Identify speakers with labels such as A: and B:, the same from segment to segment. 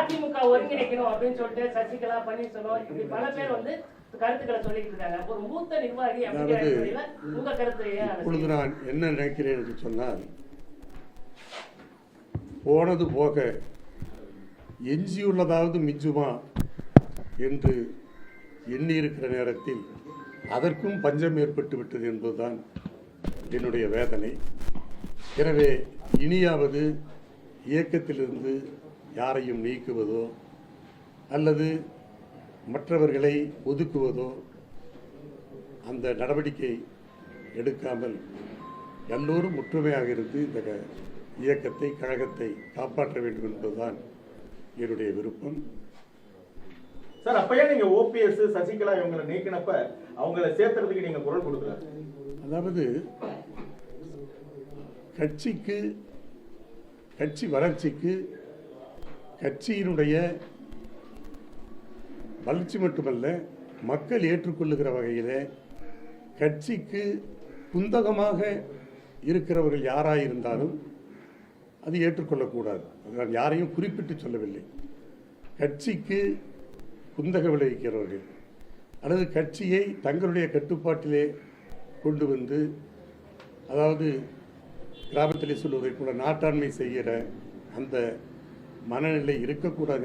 A: அதிமுக ஒருங்கிணைக்கணும் அப்படின்னு சொல்லிட்டு சசிகலா, பன்னீர்செல்வம் இப்படி பல பேர் வந்து கருத்துக்களை சொல்லிட்டு இருக்காங்க. ஒரு மூத்த நிர்வாகி அப்படிங்கிற உங்க கருத்து?
B: இப்பொழுது நான் என்ன நினைக்கிறேன் என்று சொன்னால், போனது போக எஞ்சியுள்ளதாவது மிஞ்சுமா என்று எண்ணி இருக்கிற நேரத்தில் அதற்கும் பஞ்சம் ஏற்பட்டு விட்டது என்பதுதான் என்னுடைய வேதனை. எனவே இனியாவது இயக்கத்திலிருந்து யாரையும் நீக்குவதோ அல்லது மற்றவர்களை ஒதுக்குவதோ அந்த நடவடிக்கை எடுக்காமல் எல்லோரும் ஒற்றுமையாக இருந்து இந்த இயக்கத்தை, கழகத்தை காப்பாற்ற வேண்டும் என்பதுதான் என்னுடைய விருப்பம்.
C: சார், அப்பயே நீங்க ஓபிஎஸ், சசிகலா இவங்களை நீக்கினப்ப அவங்களை சேர்த்துறதுக்கு நீங்க குரல் கொடுக்கல.
B: அதாவது கட்சி வளர்ச்சிக்கு, கட்சியினுடைய வளர்ச்சி மட்டுமல்ல, மக்கள் ஏற்றுக்கொள்ளுகிற வகையில் கட்சிக்கு குந்தகமாக இருக்கிறவர்கள் யாராயிருந்தாலும் அது ஏற்றுக்கொள்ளக்கூடாது. நான் யாரையும் குறிப்பிட்டு சொல்லவில்லை. கட்சிக்கு குந்தக விளைவிக்கிறவர்கள் அல்லது கட்சியை தங்களுடைய கட்டுப்பாட்டிலே கொண்டு வந்து, அதாவது கிராமத்திலே சொல்வதை கூட நாட்டாண்மை செய்கிற அந்த மனநிலை இருக்கக்கூடாது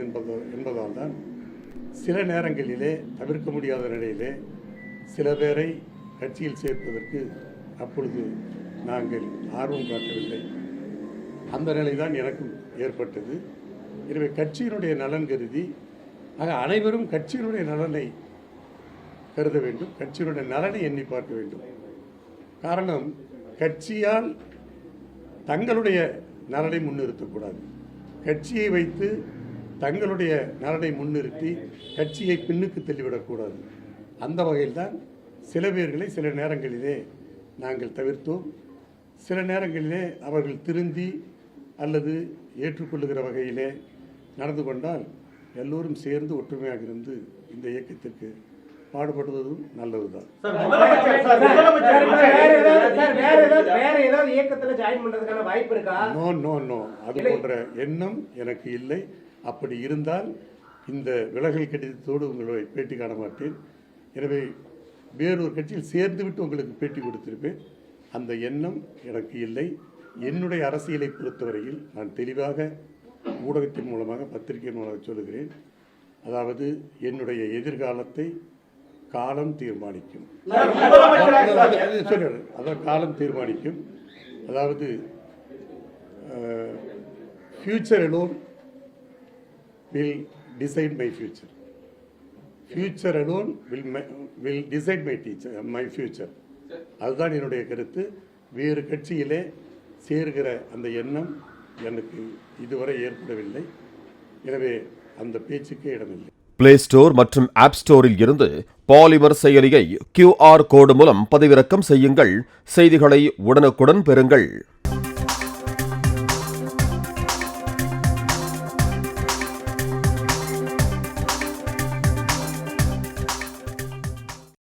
B: என்பதால் தான் சில நேரங்களிலே தவிர்க்க முடியாத நிலையிலே சில பேரை கட்சியில் சேர்ப்பதற்கு அப்பொழுது நாங்கள் ஆர்வம் காட்டவில்லை. அந்த நிலை தான் எனக்கும் ஏற்பட்டது. எனவே கட்சியினுடைய நலன் கருதி அனைவரும் கட்சியினுடைய நலனை கருத வேண்டும், கட்சியினுடைய நலனை எண்ணி பார்க்க வேண்டும். காரணம், கட்சியால் தங்களுடைய நலனை முன்னிறுத்தக்கூடாது. கட்சியை வைத்து தங்களுடைய நலனை முன்னிறுத்தி கட்சியை பின்னுக்கு தள்ளிவிடக்கூடாது. அந்த வகையில்தான் சில பேர்களை சில நேரங்களிலே நாங்கள் தவிர்த்தோம். சில நேரங்களிலே அவர்கள் திருந்தி அல்லது ஏற்றுக்கொள்ளுகிற வகையிலே நடந்து கொண்டால் எல்லோரும் சேர்ந்து ஒற்றுமையாக இருந்து இந்த இயக்கத்திற்கு பாடுபடுவதும் நல்லதுதான். நோ, அது போன்ற எண்ணம் எனக்கு இல்லை. அப்படி இருந்தால் இந்த விலகல் கடிதத்தோடு உங்களை பேட்டி காண மாட்டேன். எனவே வேறொரு கட்சியில் சேர்ந்து விட்டு உங்களுக்கு பேட்டி கொடுத்திருப்பேன். அந்த எண்ணம் எனக்கு இல்லை. என்னுடைய அரசியலை பொறுத்தவரையில் நான் தெளிவாக ஊடகத்தின் மூலமாக, பத்திரிகை மூலமாக சொல்லுகிறேன். அதாவது என்னுடைய எதிர்காலத்தை காலம் தீர்மானிக்கும். அதான் காலம் தீர்மானிக்கும். அதாவது future alone will decide my future. Future alone will decide my future. அதுதான் என்னுடைய கருத்து. வேறு கட்சியிலே சேர்கிற அந்த எண்ணம் எனக்கு இதுவரை ஏற்படவில்லை. எனவே அந்த பேச்சுக்கே இடமில்லை.
D: பிளே ஸ்டோர் மற்றும் ஆப் ஸ்டோரில் இருந்து பாலிமர் செயலியை QR கோடு மூலம் பதிவிறக்கம் செய்யுங்கள். செய்திகளை உடனுக்குடன் பெறுங்கள்.